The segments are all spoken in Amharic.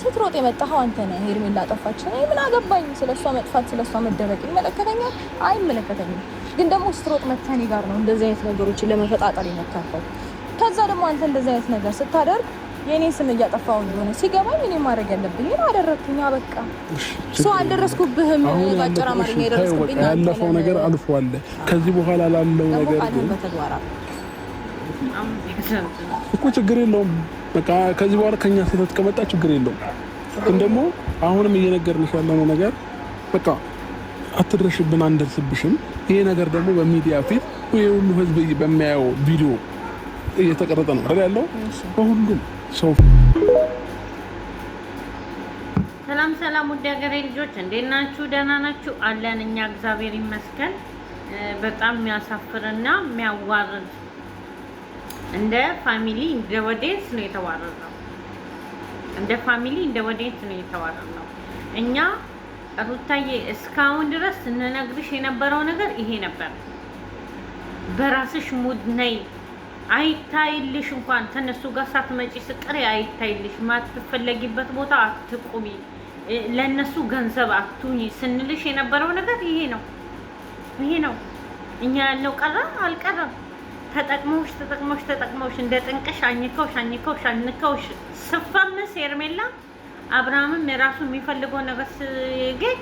ስትሮጥ የመጣኸው አንተ ነህ። ሄርሜላ ጠፋች፣ እኔ ምን አገባኝ? ስለሷ መጥፋት ስለሷ መደበቅ ይመለከተኛል? አይመለከተኝም። ግን ደግሞ ስትሮጥ መተኔ ጋር ነው እንደዚህ አይነት ነገሮችን ለመፈጣጠር የሞከርከው። ከዛ ደግሞ አንተ እንደዚህ አይነት ነገር ስታደርግ የኔ ስም እያጠፋው እንደሆነ ሲገባኝ እኔ ማድረግ ያለብኝ አደረኩኝ። በቃ ሰው አልደረስኩብህም። ባጭር አማርኛ የደረስኩብኝ ያለፈው ነገር አልፏል። ከዚህ በኋላ ላለው ነገር ግን በተግባራ እኮ ችግር የለውም። በቃ ከዚህ በኋላ ከኛ ስህተት ከመጣ ችግር የለውም። ግን ደግሞ አሁንም እየነገርንሽ ያለው ነገር በቃ አትድረሽብን፣ አንደርስብሽም። ይሄ ነገር ደግሞ በሚዲያ ፊት ይሄ ሁሉ ህዝብ በሚያየው ቪዲዮ እየተቀረጸ ነው አይደል ያለው በሁሉም ሰው። ሰላም ውድ ሀገሬ ልጆች እንዴት ናችሁ? ደህና ናችሁ? አለን እኛ እግዚአብሔር ይመስገን። በጣም የሚያሳፍርና የሚያዋርድ እንደ ፋሚሊ እንደ ወዴት ነው የተዋረድነው። እንደ ፋሚሊ እንደ ወዴት ነው የተዋረድነው። እኛ ሩታዬ እስካሁን ድረስ ስንነግርሽ የነበረው ነገር ይሄ ነበር። በራስሽ ሙድ ነይ፣ አይታይልሽ እንኳን ተነሱ ጋር ሳትመጪ ስቀሪ አይታይልሽ፣ ማትፈለጊበት ቦታ አትቁሚ፣ ለነሱ ገንዘብ አትሁኚ ስንልሽ የነበረው ነገር ይሄ ነው። ይሄ ነው እኛ ያለው ቀረ አልቀረም። ተጠቅመውሽ እንደ ጥንቅሽ አኝከውሽ ስፋምስ ሄርሜላ አብርሃምም የራሱ የሚፈልገው ነገር ሲገኝ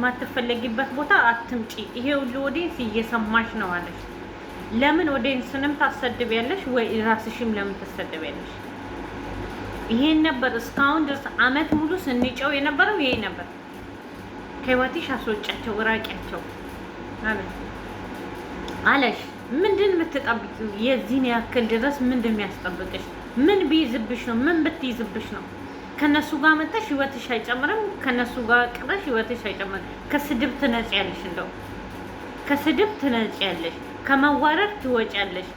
ማትፈለጊበት ቦታ አትምጪ። ይሄ ሁሉ ኦዲየንስ እየሰማሽ ነው አለሽ። ለምን ኦዲየንስንም ታሰድቢያለሽ ወይ ራስሽም ለምን ታሰድቢያለሽ? ይሄን ነበር እስካሁን ድረስ አመት ሙሉ ስንጨው የነበረው ይሄ ነበር። ከህይወትሽ አስወጫቸው፣ ራቂያቸው አለሽ። ምንድን የምትጠብቂው? የዚህን ያክል ድረስ ምንድን የሚያስጠብቅሽ? ምን ቢይዝብሽ ነው? ምን ብትይዝብሽ ነው? ከነሱ ጋር መጣሽ ህይወትሽ አይጨምርም። ከነሱ ጋር ቅረሽ ህይወትሽ አይጨምርም። ከስድብ ትነጪያለሽ፣ እንደው ከስድብ ትነጪያለሽ፣ ከመዋረድ ትወጫለሽ፣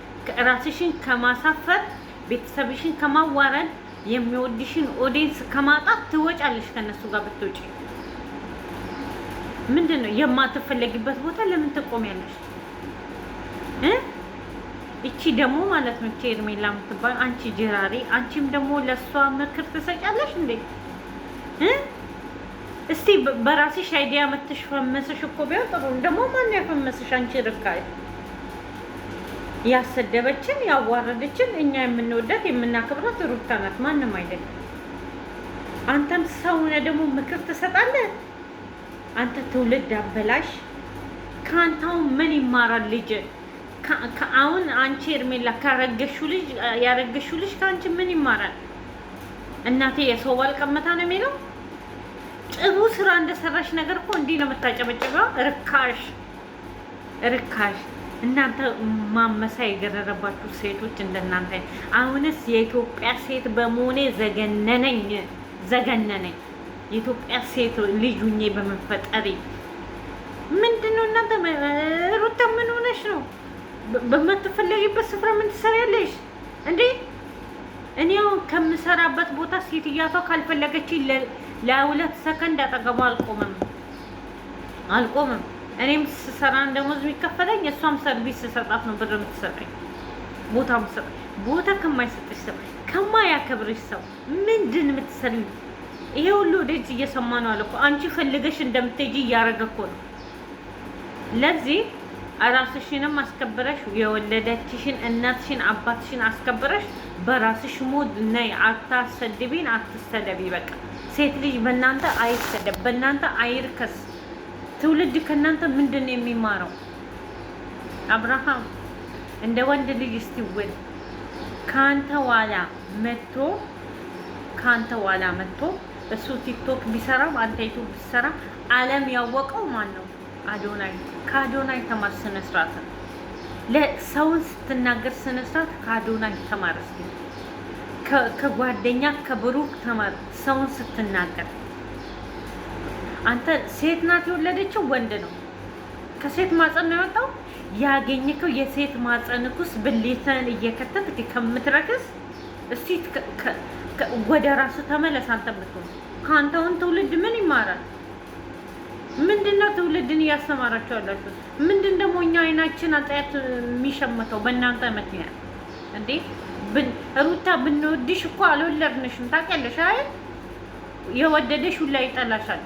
ራስሽን ከማሳፈር ቤተሰብሽን ከማዋረድ የሚወድሽን ኦዲየንስ ከማጣት ትወጫለሽ። ከነሱ ጋር ብትወጪ ምንድነው የማትፈለጊበት ቦታ ለምን ትቆሚያለሽ? እቺ ደግሞ ማለት ነው እቺ ሄርሜላ የምትባል አንቺ ጀራሪ፣ አንቺም ደግሞ ለሷ ምክር ትሰጫለሽ እንዴ? እስቲ በራስሽ አይዲያ መተሽፈመስሽ እኮ ቢሆን ጥሩ። ደግሞ ማን ያፈመስሽ? አንቺ ርካይ ያሰደበችን ያዋረደችን እኛ የምንወዳት የምናከብራት ሩታ ናት፣ ማንም አይደለም። አንተም ሰውነ ደግሞ ምክር ትሰጣለህ? አንተ ትውልድ አበላሽ። ከአንተው ምን ይማራል ልጅ? አሁን አንቺ ሄርሜላ ያረገሽው ልጅ ከአንቺ ምን ይማራል? እናቴ የሰው ባል ቀመታ ነው የሚለው። ጥሩ ስራ እንደሰራሽ ነገር እኮ እንዲህ ነው የምታጨበጭበው። ርካሽ እናንተ ማመሳ የገረረባችሁ ሴቶች እንደናንተ። አሁንስ የኢትዮጵያ ሴት በመሆኔ ዘገነነኝ። የኢትዮጵያ ሴት ልጅ ሁኜ በመፈጠሪ ምንድነው እናንተ? ሩታ ምን ሆነሽ ነው? በማትፈለጊበት ስፍራ ምን ትሰሪያለሽ እንዴ? እኔው ከምሰራበት ቦታ ሴትያቷ ካልፈለገች ለሁለት ሰከንድ አጠገቧ አልቆምም። እኔም ስሰራ እንደሞዝ የሚከፈለኝ እሷም ሰርቪስ ስሰጣት ነው ብር የምትሰጠኝ። ቦታ ከማይሰጥሽ ሰው ከማያከብርሽ ሰው ምንድን የምትሰሪው? ይሄ ሁሉ ልጅ እየሰማ ነው አለ እኮ። አንቺ ፈልገሽ እንደምትሄጂ እያደረገ እኮ ነው። ለዚህ ራስሽንም አስከብረሽ የወለደችሽን እናትሽን አባትሽን አስከብረሽ በራስሽ ሞድ ነይ። አታሰድቢን፣ አትሰደቢ። በቃ ሴት ልጅ በእናንተ አይሰደብ፣ በእናንተ አይርከስ። ትውልድ ከእናንተ ምንድን ነው የሚማረው? አብርሃም እንደ ወንድ ልጅ እስቲወል ካንተ ዋላ መጥቶ እሱ ቲክቶክ ቢሰራም አንተ ዩቲዩብ ቢሰራ ዓለም ያወቀው ማን ነው? አዶናይ። ከአዶናይ ተማር ስነ ስርዓት። ለሰውን ስትናገር ስነ ስርዓት ከአዶናይ ተማር። እስኪ ከጓደኛ ከብሩክ ተማር ሰውን ስትናገር። አንተ ሴት ናት የወለደችው ወንድ ነው? ከሴት ማፀን ነው የወጣው። ያገኘከው የሴት ማፀንኩስ ብልትን እየከተትክ ከምትረክስ እስቲ ወደ ራሱ ተመለስ። አንተ ብትሆን ከአንተውን ትውልድ ምን ይማራል? ምንድነው ትውልድን እያስተማራችሁ ያላችሁ? ምንድን ደግሞ እኛ አይናችን አጣያት የሚሸመተው በእናንተ ምክንያት እንዴ? ሩታ ብንወድሽ እኮ አልወለድንሽም ታውቂያለሽ አይደል? የወደደሽ ሁላ ይጠላሻል።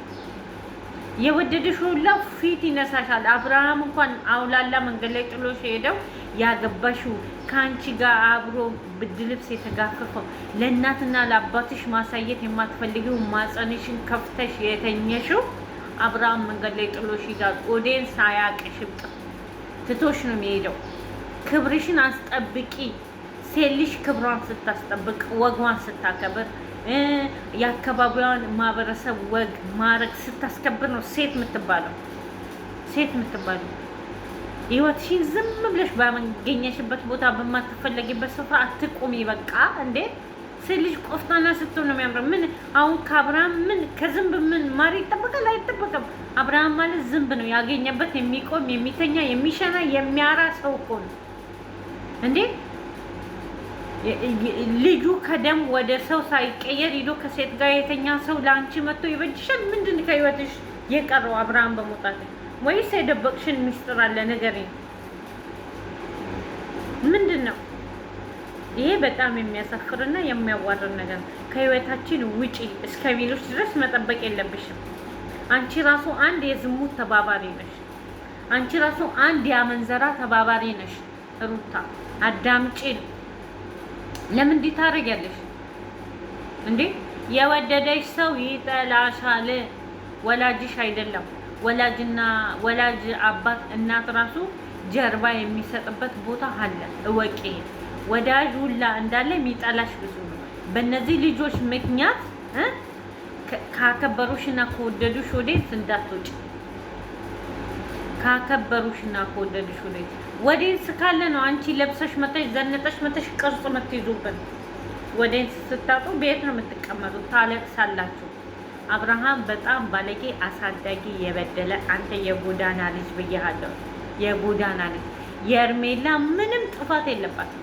የወደደሽ ሁላ ፊት ይነሳሻል። አብርሃም እንኳን አውላላ መንገድ ላይ ጥሎሽ ሄደው ያገባሽው ከአንቺ ጋር አብሮ ብርድ ልብስ የተጋፈፈው ለእናትና ለአባትሽ ማሳየት የማትፈልጊው ማጸንሽን ከፍተሽ የተኘሽው አብርሃም መንገድ ላይ ጥሎሽ ይላል። ኦዴን ሳያቅሽም ትቶሽ ነው የሚሄደው። ክብርሽን አስጠብቂ። ሴት ልጅ ክብሯን ስታስጠብቅ ወግዋን ስታከብር የአካባቢዋን ማህበረሰብ ወግ ማረግ ስታስከብር ነው ሴት የምትባለው። ህይወትሽን ዝም ብለሽ ባመገኘሽበት ቦታ በማትፈለጊበት ስፍራ አትቁሚ። በቃ እንዴ ሴት ልጅ ቆፍጣና ስትሆን ነው የሚያምረው። ምን አሁን ከአብርሃም ምን ከዝንብ ምን ማር ይጠበቃል? አይጠበቅም። አብርሃም ማለት ዝንብ ነው። ያገኘበት የሚቆም የሚተኛ የሚሸና የሚያራ ሰው እኮ ነው እንዴ። ልጁ ከደም ወደ ሰው ሳይቀየር ሄዶ ከሴት ጋር የተኛ ሰው ለአንቺ መጥቶ ይበጅሻል? ምንድን ከህይወትሽ የቀረው አብርሃም በመውጣት ወይስ የደበቅሽን ሚስጥር አለ? ንገሪኝ። ምንድን ነው ይሄ? በጣም የሚያሳፍርና የሚያዋርድ ነገር ነው። ከህይወታችን ውጪ እስከ ቢሎች ድረስ መጠበቅ የለብሽም። አንቺ ራሱ አንድ የዝሙት ተባባሪ ነሽ። አንቺ ራሱ አንድ የአመንዘራ ተባባሪ ነሽ። ሩታ አዳምጪ። ለምን እንዲህ ታደርጊያለሽ እንዴ? የወደደሽ ሰው ይጠላሻል። ወላጅሽ አይደለም። ወላጅ አባት እናት ራሱ ጀርባ የሚሰጥበት ቦታ አለ። እወቂ። ወዳጅ ሁላ እንዳለ የሚጠላሽ ብዙ ነው። በእነዚህ ልጆች ምክንያት ካከበሩሽና ከወደዱሽ ወዴት እንዳትወጪ። ካከበሩሽና ከወደዱሽ ወዴት ካለ ነው አንቺ ለብሰሽ መተሽ ዘነጠሽ መተሽ ቅርጽ የምትይዙብን። ወዴት ስታጡ ቤት ነው የምትቀመጡት፣ ታለቅሳላችሁ። አብርሃም በጣም ባለጌ አሳዳጊ የበደለ አንተ የጎዳና ልጅ ብያለሁ። የጎዳና ልጅ የእርሜላ ምንም ጥፋት የለባትም።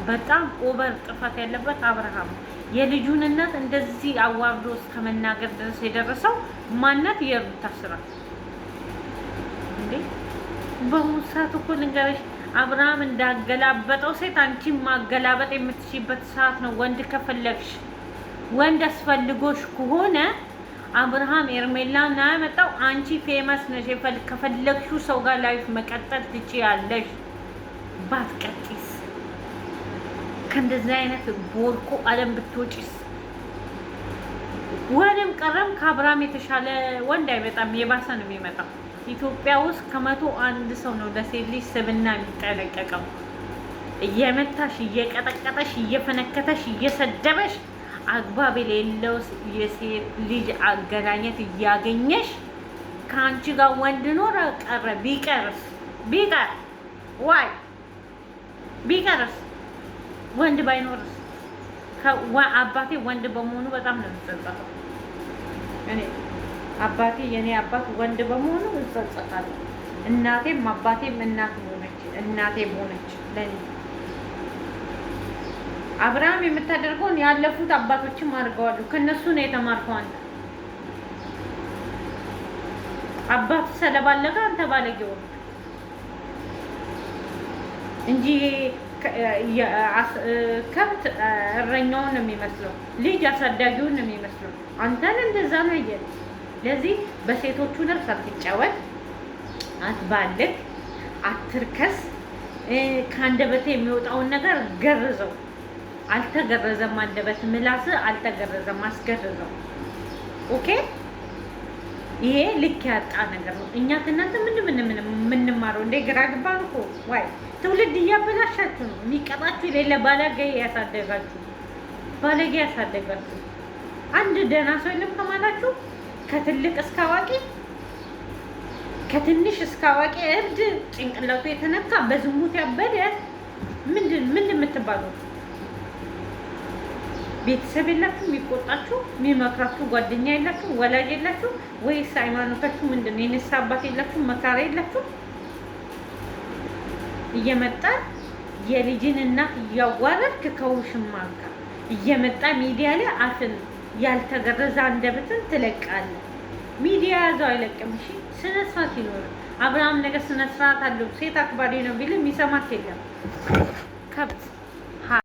በጣም ኦቨር ጥፋት ያለበት አብርሃም። የልጁን እናት እንደዚህ አዋርዶ እስከ መናገር ድረስ የደረሰው ማናት? የሩታ ስራ እንዴ። በሙሳት እኮ ንገረሽ አብርሃም እንዳገላበጠው ሴት አንቺ ማገላበጥ የምትችይበት ሰዓት ነው። ወንድ ከፈለግሽ ወንድ አስፈልጎሽ ከሆነ አብርሃም ኤርሜላን ያመጣው አንቺ ፌመስ ነሽ። ከፈለግሽው ሰው ጋር ላይፍ መቀጠል ትችያለሽ። ባትቀጥይስ ከእንደዚህ አይነት ቦርቆ ዓለም ብትወጪስ? ወንም ቀረም ከአብርሃም የተሻለ ወንድ አይመጣም። የባሰ ነው የሚመጣው። ኢትዮጵያ ውስጥ ከ101 ሰው ነው ለሴት ልጅ ስብና የሚጠነቀቀው። እየመታሽ እየቀጠቀጠሽ እየፈነከተሽ እየሰደበሽ አግባብ የሌለው የሴት ልጅ አገናኘት እያገኘሽ ከአንቺ ጋር ወንድ ኖረ ቀረ ቢቀርስ ወንድ ባይኖርስ? አባቴ ወንድ በመሆኑ በጣም ነው የምጸጸተው። የኔ አባት ወንድ በመሆኑ እጸጸታለሁ። እናቴም አባቴም እናቴም ሆነች ለኔ። አብርሃም የምታደርገውን ያለፉት አባቶችም አድርገዋል። ከነሱ ነው የተማርከው አንተ። አባት ስለባለገ አንተ ባለጌው እንጂ ከብት እረኛውን ነው የሚመስለው፣ ልጅ አሳዳጊውን ነው የሚመስለው። አንተን እንደዛ ነው ያየህ። ለዚህ በሴቶቹ ነፍስ አትጫወት፣ አትባልግ፣ አትርከስ። ከአንደበት የሚወጣውን ነገር ገርዘው። አልተገረዘም አንደበት፣ ምላስ አልተገረዘም፣ አስገርዘው። ኦኬ። ይሄ ልክ ያጣ ነገር ነው። እኛ ከእናንተ ምን የምንማረው እንደ ግራ ገባን እኮ። ዋይ ትውልድ እያበላሻችሁ ነው። የሚቀጣችሁ የሌለ ባለጌ ያሳደጋችሁ። አንድ ደህና ሰው የለም ከማላችሁ ከትልቅ እስከ አዋቂ፣ ከትንሽ እስከ አዋቂ እብድ ጭንቅላቱ የተነካ በዝሙት ያበደ ምን የምትባሉ? ቤተሰብ የላችሁ? የሚቆጣችሁ የሚመክራችሁ ጓደኛ የላችሁ? ወላጅ የላችሁ? ወይስ ሃይማኖታችሁ ምንድን ነው? የነሳ አባት የላችሁ? መካራ የላችሁ? እየመጣ የልጅን እናት እያዋረድክ ከውሽማ ጋር እየመጣ ሚዲያ ላይ አፍን ያልተገረዘ አንደበትን ትለቃለህ። ሚዲያ ያዘው አይለቅም። እሺ ስነ ስርዓት ይኖር። አብርሃም ነገር ስነ ስርዓት አለው ሴት አክባሪ ነው ቢል የሚሰማት የለም ከብት